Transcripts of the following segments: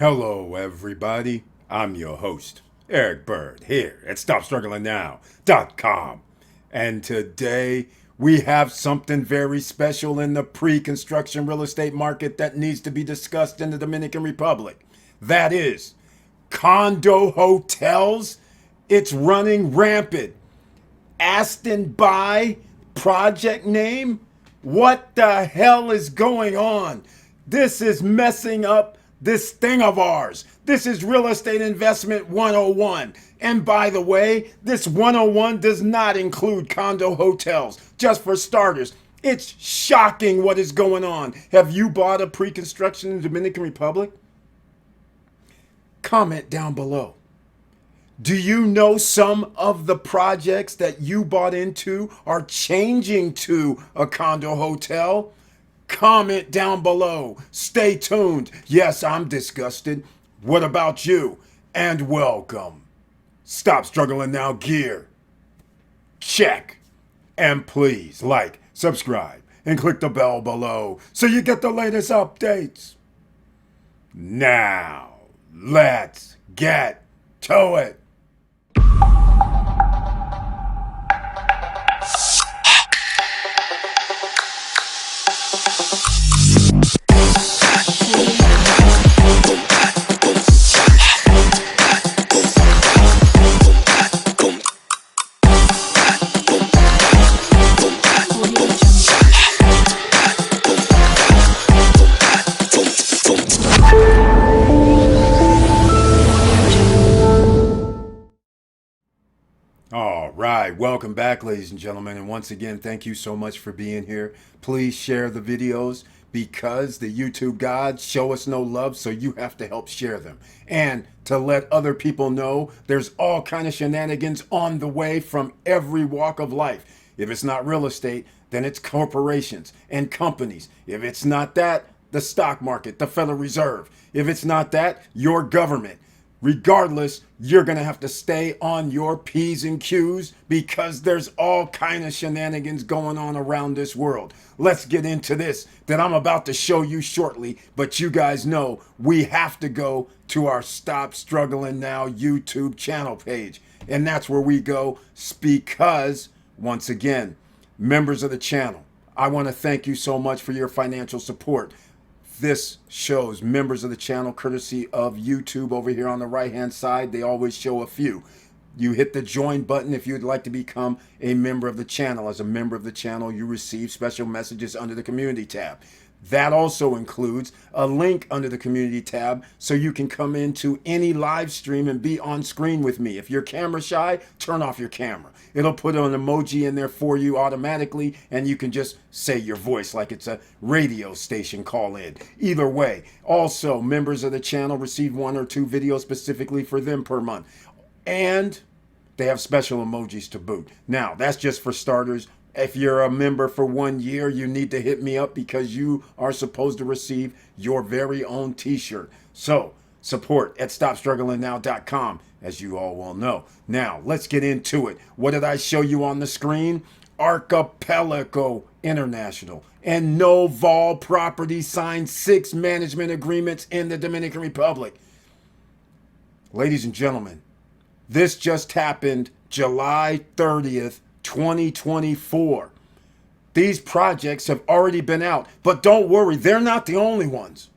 Hello, everybody. I'm your host, Eric Bird, here at StopStrugglingNow.com. And today we have something very special in the pre construction real estate market that needs to be discussed in the Dominican Republic. That is condo hotels. It's running rampant. Aston by project name? What the hell is going on? This is messing up this thing of ours. This is Real Estate Investment 101. And by the way, this 101 does not include condo hotels. Just for starters, it's shocking what is going on. Have you bought a pre-construction in the Dominican Republic? Comment down below. Do you know some of the projects that you bought into are changing to a condo hotel? Comment down below. Stay tuned. Yes, I'm disgusted. What about you? And welcome. Stop Struggling Now gear. Check. And please like, subscribe, and click the bell below so you get the latest updates. Now, let's get to it. All right, welcome back, ladies and gentlemen. And once again, thank you so much for being here. Please share the videos because the YouTube gods show us no love, so you have to help share them. And to let other people know there's all kind of shenanigans on the way from every walk of life. If it's not real estate, then it's corporations and companies. If it's not that, the stock market, the Federal Reserve. If it's not that, your government. Regardless, you're going to have to stay on your P's and Q's because there's all kind of shenanigans going on around this world. Let's get into this that I'm about to show you shortly, but you guys know we have to go to our Stop Struggling Now YouTube channel page. And that's where we go because, once again, members of the channel, I want to thank you so much for your financial support. This shows members of the channel courtesy of YouTube over here on the right hand side. They always show a few. You hit the join button if you'd like to become a member of the channel. As a member of the channel, you receive special messages under the community tab. That also includes a link under the community tab so you can come into any live stream and be on screen with me. If you're camera shy, turn off your camera. It'll put an emoji in there for you automatically and you can just say your voice like it's a radio station call in. Either way, also members of the channel receive 1 or 2 videos specifically for them per month. And they have special emojis to boot. Now, that's just for starters. If you're a member for 1 year, you need to hit me up because you are supposed to receive your very own t-shirt. So, support at StopStrugglingNow.com, as you all will know. Now, let's get into it. What did I show you on the screen? Archipelago International and Noval Properties signed 6 management agreements in the Dominican Republic. Ladies and gentlemen, this just happened July 30th, 2024. These projects have already been out, but don't worry, they're not the only ones.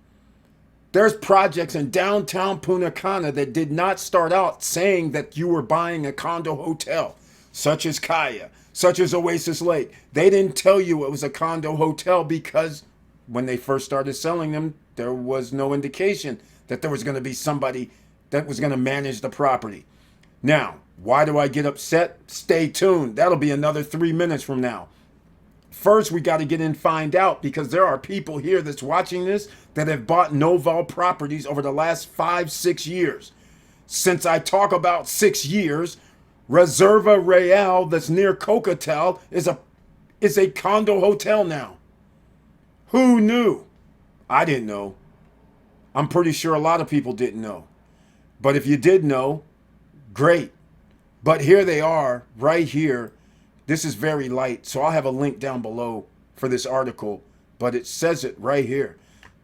There's projects in downtown Cana that did not start out saying that you were buying a condo hotel, such as Cana, such as Oasis Lake. They didn't tell you it was a condo hotel because when they first started selling them, there was no indication that there was going to be somebody that was going to manage the property. Now, why do I get upset? Stay tuned. That'll be another 3 minutes from now. First, we got to get in and find out because there are people here that's watching this that have bought Noval properties over the last 5-6 years. Since I talk about 6 years, Reserva Real that's near Cocatel is a condo hotel now. Who knew? I didn't know. I'm pretty sure a lot of people didn't know. But if you did know, great. But here they are, right here. This is very light, so I'll have a link down below for this article, but it says it right here.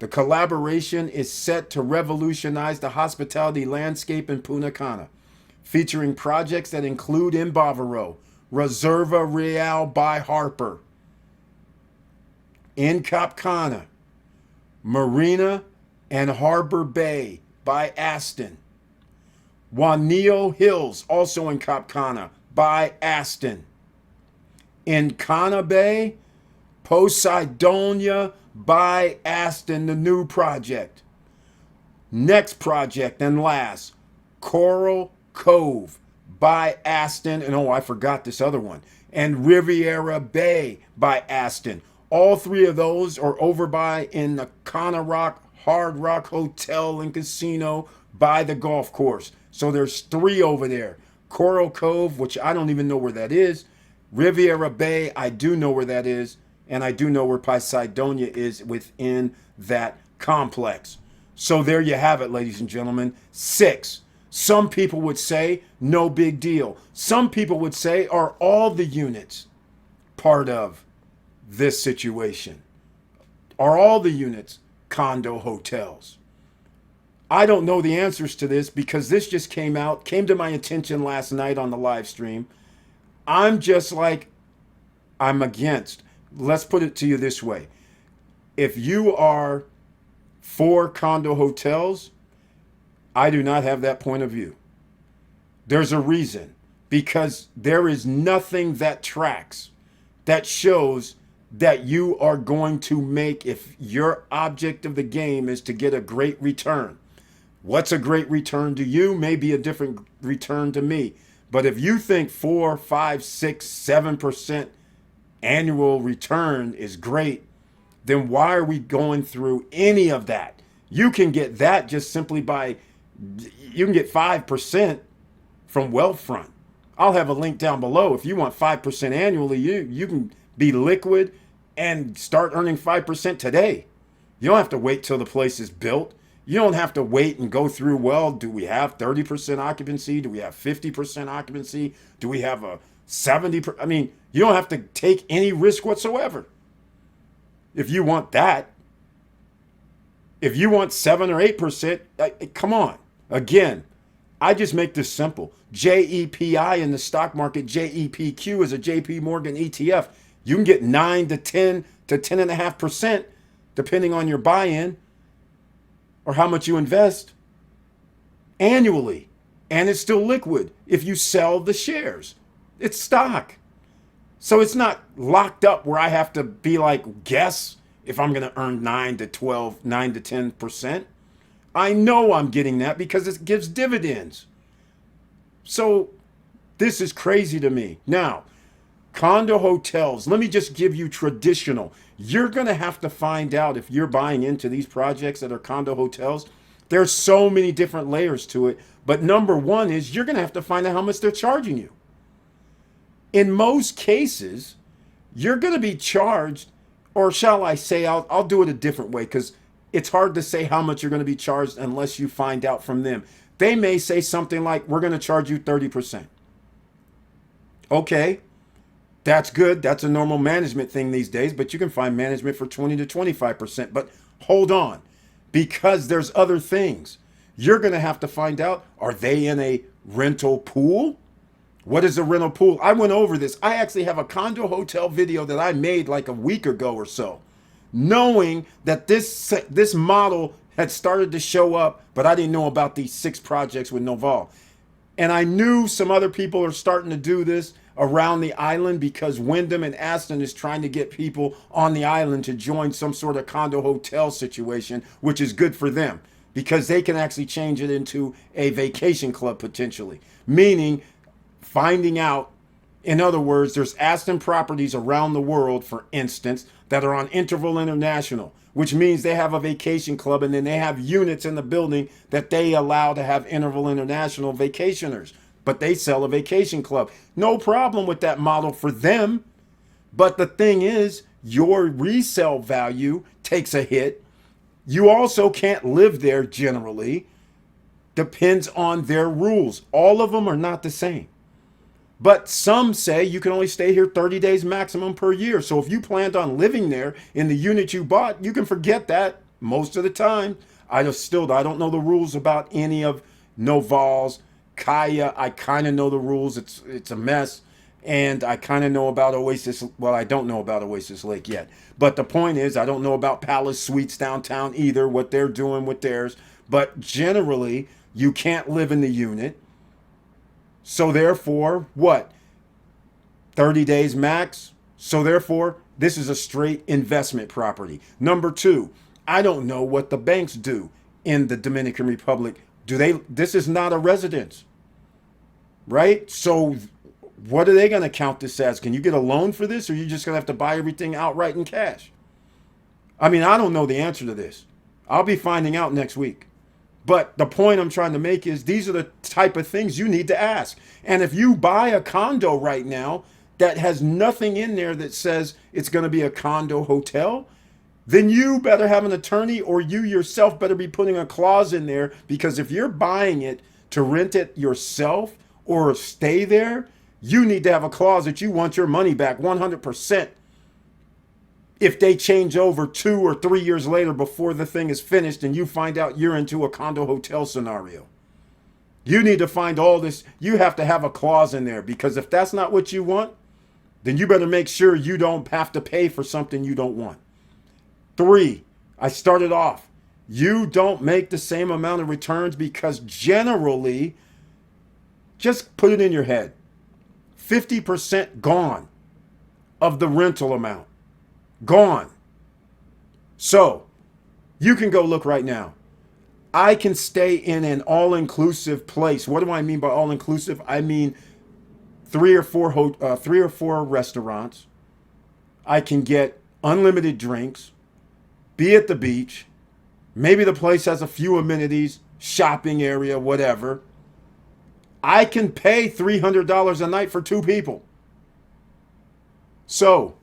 The collaboration is set to revolutionize the hospitality landscape in Punta Cana, featuring projects that include in Bavaro, Reserva Real by Harper, in Cap Cana, Marina and Harbor Bay by Aston, Juanillo Hills, also in Cap Cana, by Aston, in Cana Bay, Poseidonia by Aston, the new project. Next project and last, Coral Cove by Aston, and oh, I forgot this other one, and Riviera Bay by Aston. All three of those are over by in the Cana Rock Hard Rock Hotel and Casino by the golf course. So there's three over there. Coral Cove, which I don't even know where that is. Riviera Bay, I do know where that is. And I do know where Poseidonia is within that complex. So there you have it, ladies and gentlemen. 6. Some people would say, no big deal. Some people would say, are all the units part of this situation? Are all the units condo hotels? I don't know the answers to this because this just came to my attention last night on the live stream. I'm just like, I'm against. Let's put it to you this way. If you are for condo hotels, I do not have that point of view. There's a reason. Because there is nothing that tracks, that shows that you are going to make, if your object of the game is to get a great return. What's a great return to you may be a different return to me. But if you think 4, 5, 6, 7% annual return is great, then why are we going through any of that? You can get that just simply by, you can get 5% from Wealthfront. I'll have a link down below. If you want 5% annually, you can be liquid and start earning 5% today. You don't have to wait till the place is built. You don't have to wait and go through, well, do we have 30% occupancy? Do we have 50% occupancy? Do we have a 70%? I mean, you don't have to take any risk whatsoever. If you want that, if you want 7 or 8%, come on. Again, I just make this simple. JEPI in the stock market, JEPQ is a JP Morgan ETF. You can get 9 to 10 to 10.5%, depending on your buy-in or how much you invest annually. And it's still liquid if you sell the shares. It's stock. So it's not locked up where I have to be like, guess if I'm going to earn 9 to 12, 9 to 10%. I know I'm getting that because it gives dividends. So this is crazy to me. Now, condo hotels, let me just give you traditional. You're going to have to find out if you're buying into these projects that are condo hotels. There's so many different layers to it. But number one is you're going to have to find out how much they're charging you. In most cases, you're going to be charged, or shall I say, I'll do it a different way because it's hard to say how much you're going to be charged unless you find out from them. They may say something like, we're going to charge you 30%. Okay, that's good. That's a normal management thing these days, but you can find management for 20 to 25%. But hold on, because there's other things. You're going to have to find out, are they in a rental pool? What is a rental pool? I went over this. I actually have a condo hotel video that I made like a week ago or so, knowing that this model had started to show up, but I didn't know about these 6 projects with Noval. And I knew some other people are starting to do this around the island because Wyndham and Aston is trying to get people on the island to join some sort of condo hotel situation, which is good for them because they can actually change it into a vacation club potentially, meaning finding out, in other words, there's Aston properties around the world, for instance, that are on Interval International, which means they have a vacation club and then they have units in the building that they allow to have Interval International vacationers, but they sell a vacation club. No problem with that model for them. But the thing is, your resale value takes a hit. You also can't live there generally. Depends on their rules. All of them are not the same. But some say you can only stay here 30 days maximum per year. So if you planned on living there in the unit you bought, you can forget that. most of the time, I don't know the rules about any of Noval's, Kaya. I kind of know the rules. It's a mess. And I kind of know about Oasis. Well, I don't know about Oasis Lake yet. But the point is, I don't know about Palace Suites downtown either, what they're doing with theirs. But generally, you can't live in the unit. So therefore, what? 30 days max. So therefore, this is a straight investment property. Number two, I don't know what the banks do in the Dominican Republic. This is not a residence, right? So what are they going to count this as? Can you get a loan for this, or are you just going to have to buy everything outright in cash? I mean, I don't know the answer to this. I'll be finding out next week. But the point I'm trying to make is these are the type of things you need to ask. And if you buy a condo right now that has nothing in there that says it's going to be a condo hotel, then you better have an attorney, or you yourself better be putting a clause in there, because if you're buying it to rent it yourself or stay there, you need to have a clause that you want your money back 100% if they change over 2 or 3 years later before the thing is finished and you find out you're into a condo hotel scenario. You need to find all this. You have to have a clause in there, because if that's not what you want, then you better make sure you don't have to pay for something you don't want. 3, I started off, you don't make the same amount of returns, because generally, just put it in your head, 50% gone of the rental amount. Gone. So you can go look right now. I can stay in an all-inclusive place. What do I mean by all-inclusive? I mean 3 or 4 restaurants. I can get unlimited drinks, be at the beach. Maybe the place has a few amenities, shopping area, whatever. I can pay $300 a night for 2 people. So,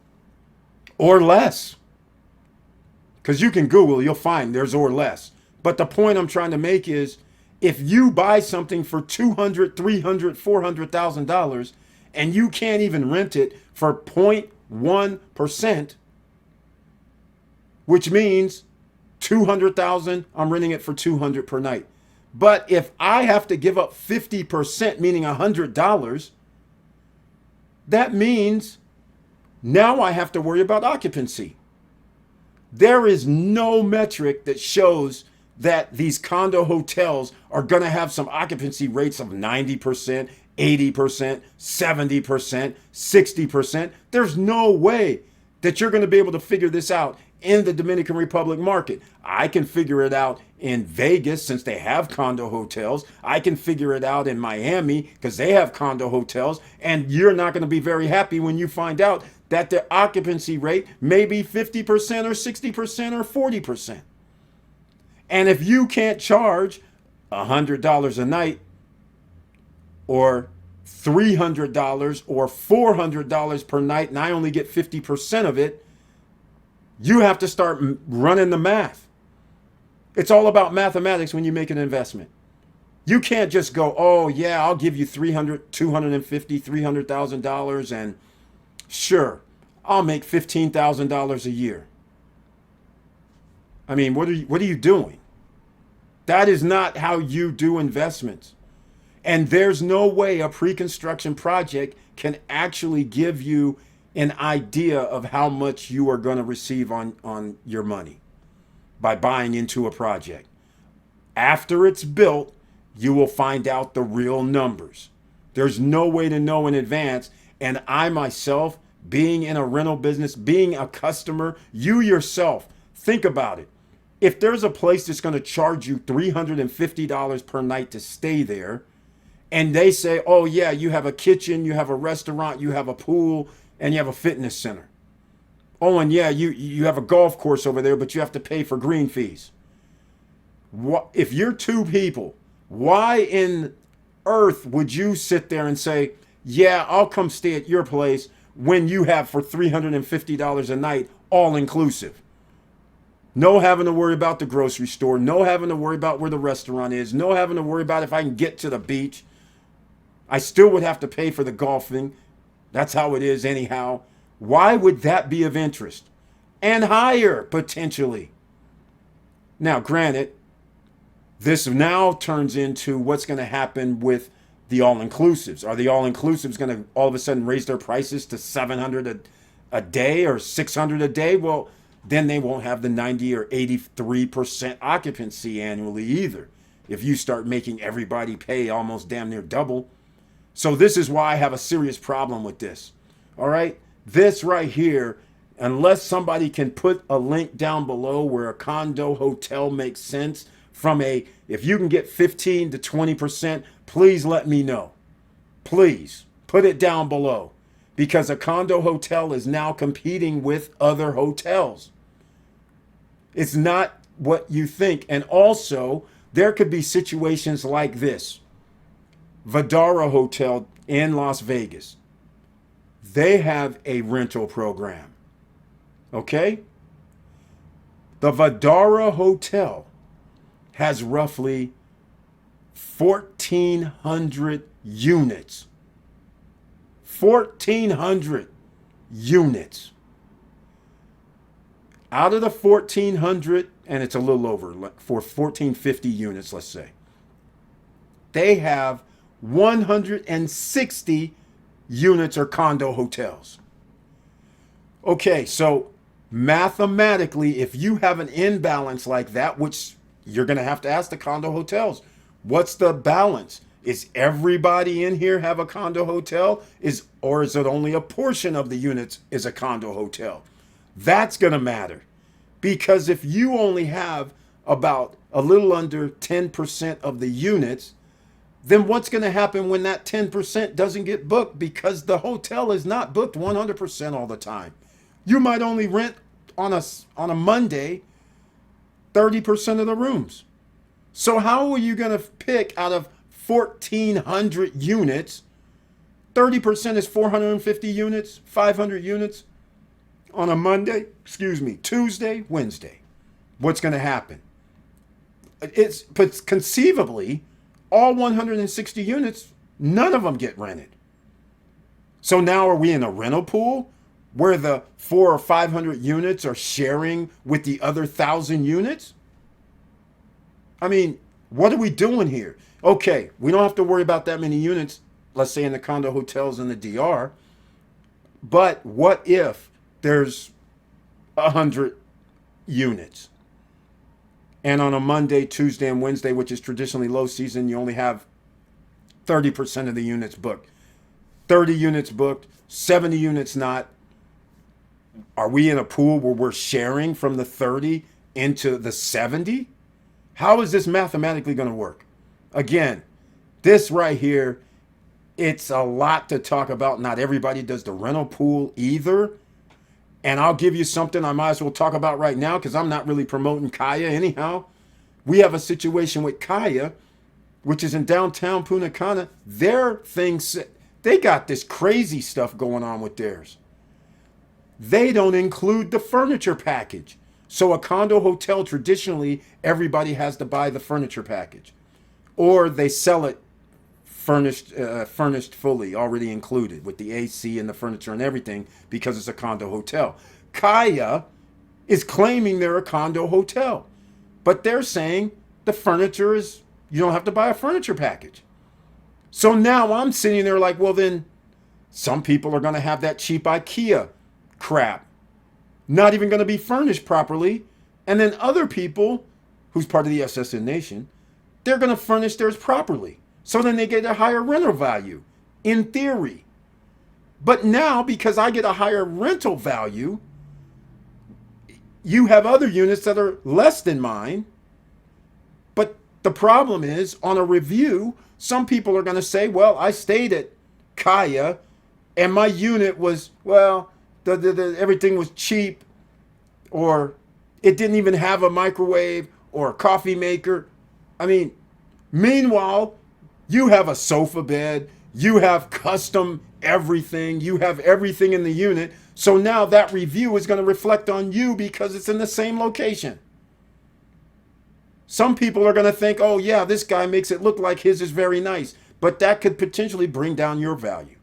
or less. Because you can Google, you'll find there's or less. But the point I'm trying to make is, if you buy something for $200,000, $300,000, $400,000, and you can't even rent it for 0.1%, which means $200,000, I'm renting it for $200 per night. But if I have to give up 50%, meaning $100, that means now I have to worry about occupancy. There is no metric that shows that these condo hotels are going to have some occupancy rates of 90%, 80%, 70%, 60%. There's no way that you're going to be able to figure this out in the Dominican Republic market. I can figure it out in Vegas, since they have condo hotels. I can figure it out in Miami because they have condo hotels. And you're not going to be very happy when you find out that the occupancy rate may be 50% or 60% or 40%. And if you can't charge $100 a night, or $300 or $400 per night, and I only get 50% of it, you have to start running the math. It's all about mathematics when you make an investment. You can't just go, oh yeah, I'll give you $300, $250, $300,000, and sure, I'll make $15,000 a year. I mean, what are you doing? That is not how you do investments. And there's no way a pre-construction project can actually give you an idea of how much you are going to receive on your money by buying into a project. After it's built, you will find out the real numbers. There's no way to know in advance. And I myself, being in a rental business, being a customer, you yourself, think about it. If there's a place that's going to charge you $350 per night to stay there, and they say, oh yeah, you have a kitchen, you have a restaurant, you have a pool, and you have a fitness center. Oh, and yeah, you have a golf course over there, but you have to pay for green fees. If you're 2 people, why in earth would you sit there and say, yeah, I'll come stay at your place, when you have for $350 a night, all inclusive? No having to worry about the grocery store, no having to worry about where the restaurant is, no having to worry about if I can get to the beach. I still would have to pay for the golfing. That's how it is anyhow. Why would that be of interest? And higher, potentially. Now, granted, this now turns into what's going to happen with the all-inclusives. Are the all-inclusives going to all of a sudden raise their prices to $700 a day or $600 a day? Well, then they won't have the 90 or 83% occupancy annually either. If you start making everybody pay almost damn near double. So this is why I have a serious problem with this. All right? This right here, unless somebody can put a link down below where a condo hotel makes sense from if you can get 15 to 20%, please let me know. Please put it down below, because a condo hotel is now competing with other hotels. It's not what you think. And also, there could be situations like this. Vdara Hotel in Las Vegas. They have a rental program. Okay? The Vdara Hotel has roughly 1,400 units. 1,400 units. Out of the 1,400, and it's a little over, for 1,450 units, let's say, they have 160 units or condo hotels. Okay, so mathematically, if you have an imbalance like that, which you're going to have to ask the condo hotels, what's the balance? Is everybody in here have a condo hotel? Or is it only a portion of the units is a condo hotel? That's going to matter. Because if you only have about a little under 10% of the units, then what's going to happen when that 10% doesn't get booked? Because the hotel is not booked 100% all the time. You might only rent on a Monday 30% of the rooms. So how are you going to pick out of 1,400 units? 30% is 450 units, 500 units on a Monday, Tuesday, Wednesday. What's going to happen? But conceivably, all 160 units, none of them get rented. So now are we in a rental pool where the 400 or 500 units are sharing with the other 1,000 units? I mean, what are we doing here? Okay, we don't have to worry about that many units, let's say in the condo hotels in the DR. But what if there's 100 units? And on a Monday, Tuesday, and Wednesday, which is traditionally low season, you only have 30% of the units booked. 30 units booked, 70 units not. Are we in a pool where we're sharing from the 30 into the 70? How is this mathematically going to work? Again, this right here, it's a lot to talk about. Not everybody does the rental pool either. And I'll give you something I might as well talk about right now, because I'm not really promoting Kaya anyhow. We have a situation with Kaya, which is in downtown Punta Cana. Their things, they got this crazy stuff going on with theirs. They don't include the furniture package. So a condo hotel, traditionally, everybody has to buy the furniture package. Or they sell it furnished fully, already included with the AC and the furniture and everything, because it's a condo hotel. Kaya is claiming they're a condo hotel, but they're saying the furniture is, you don't have to buy a furniture package. So now I'm sitting there like, well, then some people are going to have that cheap IKEA crap, not even going to be furnished properly. And then other people, who's part of the SSN Nation, they're going to furnish theirs properly. So then they get a higher rental value, in theory. But now, because I get a higher rental value, you have other units that are less than mine. But the problem is, on a review, some people are going to say, well, I stayed at Kaya, and my unit was, well, everything was cheap, or it didn't even have a microwave or a coffee maker. I mean, meanwhile, you have a sofa bed, you have custom everything, you have everything in the unit. So now that review is going to reflect on you because it's in the same location. Some people are going to think, oh yeah, this guy makes it look like his is very nice, but that could potentially bring down your value.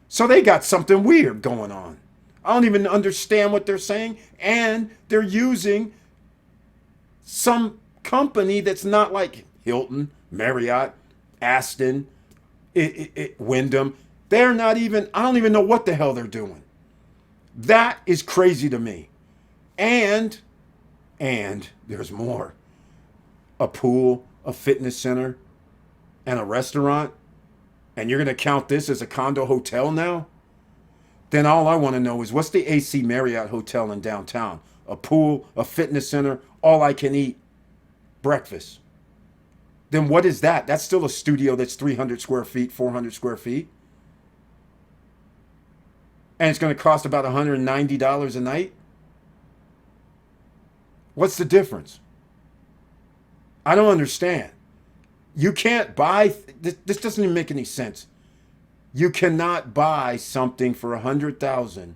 So they got something weird going on. I don't even understand what they're saying, and they're using some company that's not like Hilton, Marriott, Aston, Wyndham. They're not even, I don't even know what the hell they're doing. That is crazy to me. And, and there's more. A pool, a fitness center, and a restaurant. And you're going to count this as a condo hotel now? Then all I want to know is what's the AC Marriott hotel in downtown? A pool, a fitness center, all I can eat, breakfast. Then what is that? That's still a studio that's 300 square feet, 400 square feet. And it's going to cost about $190 a night? What's the difference? I don't understand. You can't buy, this doesn't even make any sense. You cannot buy something for $100,000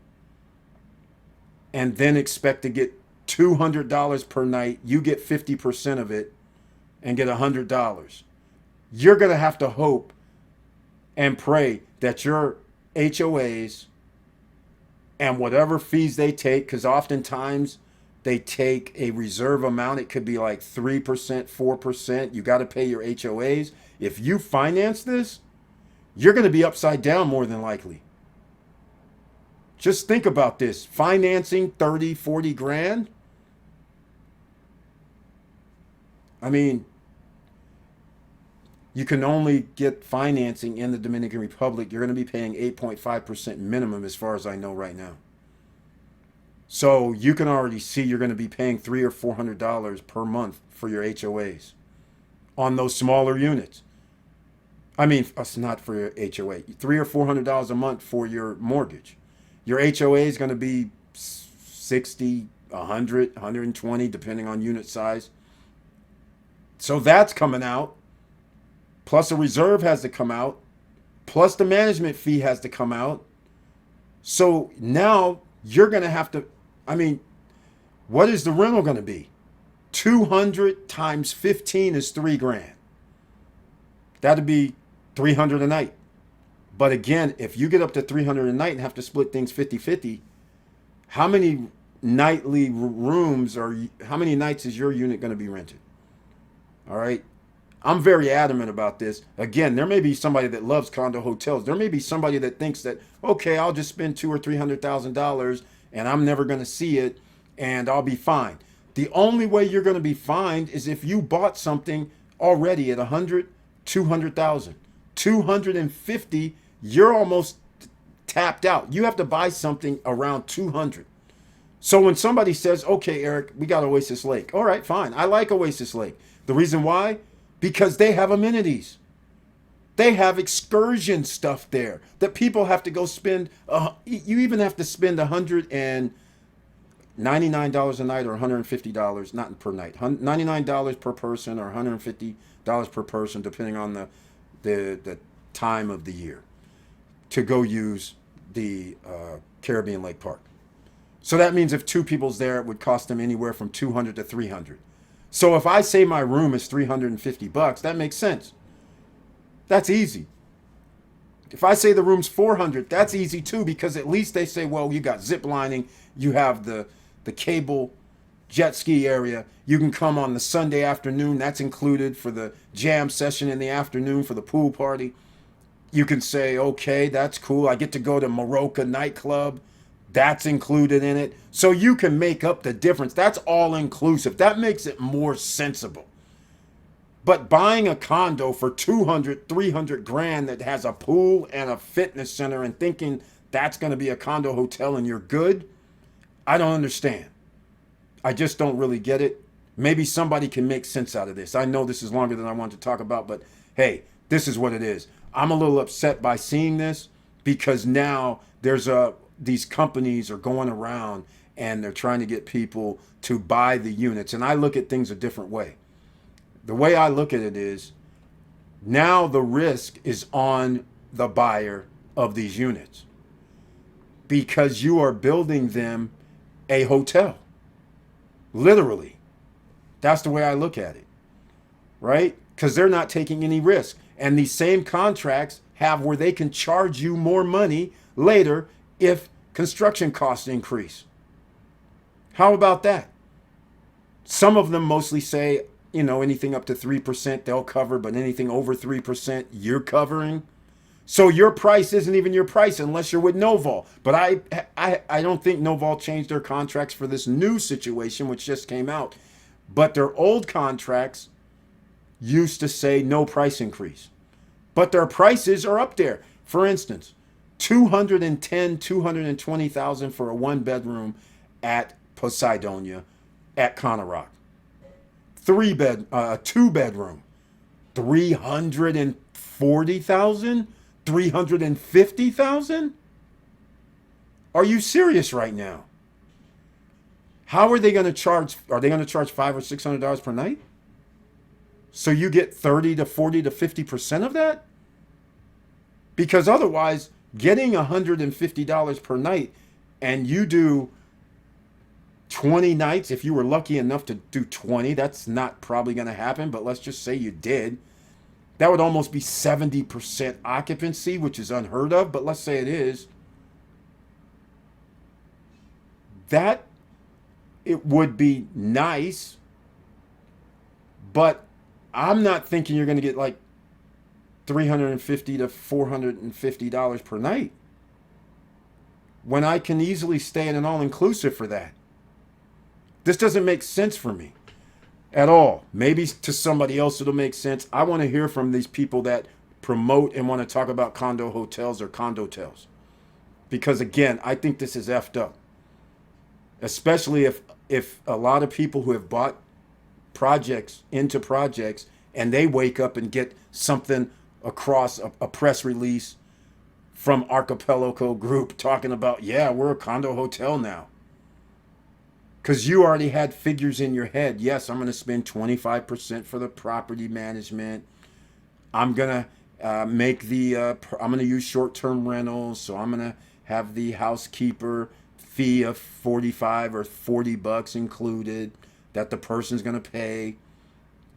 and then expect to get $200 per night. You get 50% of it and get $100. You're going to have to hope and pray that your HOAs and whatever fees they take, because oftentimes they take a reserve amount. It could be like 3%, 4%. You got to pay your HOAs. If you finance this, you're going to be upside down more than likely. Just think about this. Financing 30, 40 grand. I mean, you can only get financing in the Dominican Republic. You're going to be paying 8.5% minimum as far as I know right now. So you can already see you're going to be paying $300 or $400 per month for your HOAs on those smaller units. I mean, it's not for your HOA. $300 or $400 a month for your mortgage. Your HOA is going to be 60, 100, 120, depending on unit size. So that's coming out. Plus a reserve has to come out. Plus the management fee has to come out. So now you're going to have to, I mean, what is the rental going to be? 200 times 15 is $3,000. That'd be $300 a night. But again, if you get up to $300 a night and have to split things 50-50, how many nightly rooms or how many nights is your unit going to be rented? All right. I'm very adamant about this. Again, there may be somebody that loves condo hotels. There may be somebody that thinks that, okay, I'll just spend $200,000 or $300,000 and I'm never going to see it and I'll be fine. The only way you're going to be fine is if you bought something already at 100, 200,000, 250, you're almost tapped out. You have to buy something around 200. So when somebody says, okay, Eric, we got Oasis Lake. All right, fine. I like Oasis Lake. The reason why? Because they have amenities. They have excursion stuff there that people have to go spend. You even have to spend $199 a night or $150, not per night, $99 per person or $150 per person, depending on the time of the year, to go use the Caribbean Lake Park. So that means if two people's there, it would cost them anywhere from $200 to $300. So if I say my room is $350, that makes sense. That's easy. If I say the room's $400, that's easy too, because at least they say, well, you got zip lining, you have the cable jet ski area, you can come on the Sunday afternoon, that's included for the jam session in the afternoon for the pool party. You can say, okay, that's cool. I get to go to Maroka nightclub. That's included in it. So you can make up the difference. That's all inclusive. That makes it more sensible. But buying a condo for 200, 300 grand that has a pool and a fitness center and thinking that's going to be a condo hotel and you're good, I don't understand. I just don't really get it. Maybe somebody can make sense out of this. I know this is longer than I want to talk about, but hey, this is what it is. I'm a little upset by seeing this because now these companies are going around and they're trying to get people to buy the units. And I look at things a different way. The way I look at it is now the risk is on the buyer of these units because you are building them a hotel. Literally. That's the way I look at it. Right? Because they're not taking any risk. And these same contracts have where they can charge you more money later if construction costs increase. How about that? Some of them mostly say, anything up to 3% they'll cover, but anything over 3% you're covering. So your price isn't even your price unless you're with Noval. But I don't think Noval changed their contracts for this new situation, which just came out. But their old contracts used to say no price increase. But their prices are up there. For instance, 210, 220,000 for a one bedroom at Poseidonia at Cana. Two bedroom, 340,000, 350,000. Are you serious right now? How are they going to charge? Are they going to charge $500 or $600 per night? So you get 30 to 40 to 50% of that? Because otherwise, getting $150 per night and you do 20 nights, if you were lucky enough to do 20, that's not probably going to happen, but let's just say you did. That would almost be 70% occupancy, which is unheard of, but let's say it is. That, it would be nice, but I'm not thinking you're going to get like $350 to $450 per night when I can easily stay in an all-inclusive for that. This doesn't make sense for me at all. Maybe to somebody else it'll make sense. I want to hear from these people that promote and want to talk about condo hotels or condotels. Because again, I think this is effed up. Especially if a lot of people who have bought projects into projects and they wake up and get something across a press release from Archipelago Group talking about, yeah, we're a condo hotel now. Because you already had figures in your head. Yes, I'm going to spend 25% for the property management. I'm going to I'm going to use short-term rentals. So I'm going to have the housekeeper fee of 45 or 40 bucks included that the person's going to pay.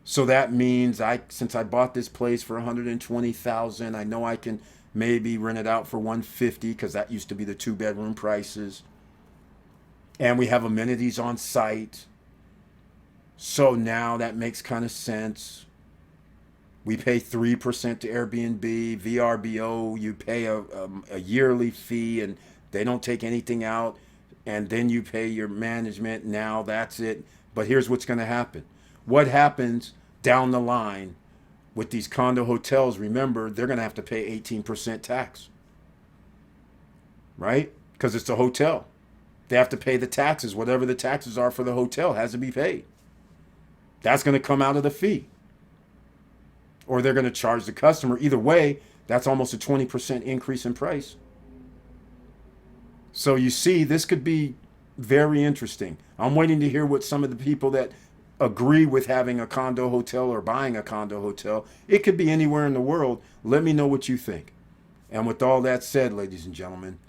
So that means since I bought this place for 120,000, I know I can maybe rent it out for 150 because that used to be the 2-bedroom prices. And we have amenities on site. So now that makes kind of sense. We pay 3% to Airbnb, VRBO, you pay a yearly fee and they don't take anything out. And then you pay your management. Now that's it. But here's what's going to happen. What happens down the line with these condo hotels? Remember, they're going to have to pay 18% tax. Right? Because it's a hotel. They have to pay the taxes. Whatever the taxes are for the hotel has to be paid. That's going to come out of the fee. Or they're going to charge the customer. Either way, that's almost a 20% increase in price. So you see, this could be very interesting. I'm waiting to hear what some of the people that agree with having a condo hotel or buying a condo hotel, it could be anywhere in the world. Let me know what you think. And with all that said, ladies and gentlemen,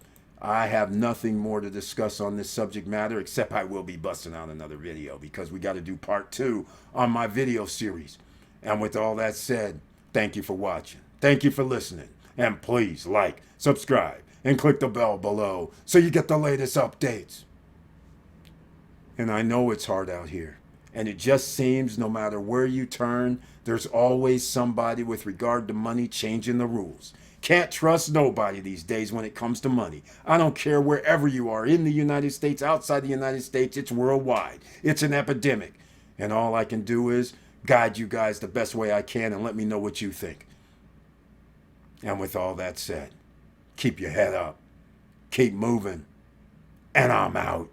I have nothing more to discuss on this subject matter, except I will be busting out another video because we got to do part 2 on my video series. And with all that said, thank you for watching. Thank you for listening. And please like, subscribe, and click the bell below so you get the latest updates. And I know it's hard out here. And it just seems no matter where you turn, there's always somebody with regard to money changing the rules. Can't trust nobody these days when it comes to money. I don't care wherever you are, in the United States, outside the United States, it's worldwide. It's an epidemic. And all I can do is guide you guys the best way I can and let me know what you think. And with all that said, keep your head up, keep moving, and I'm out.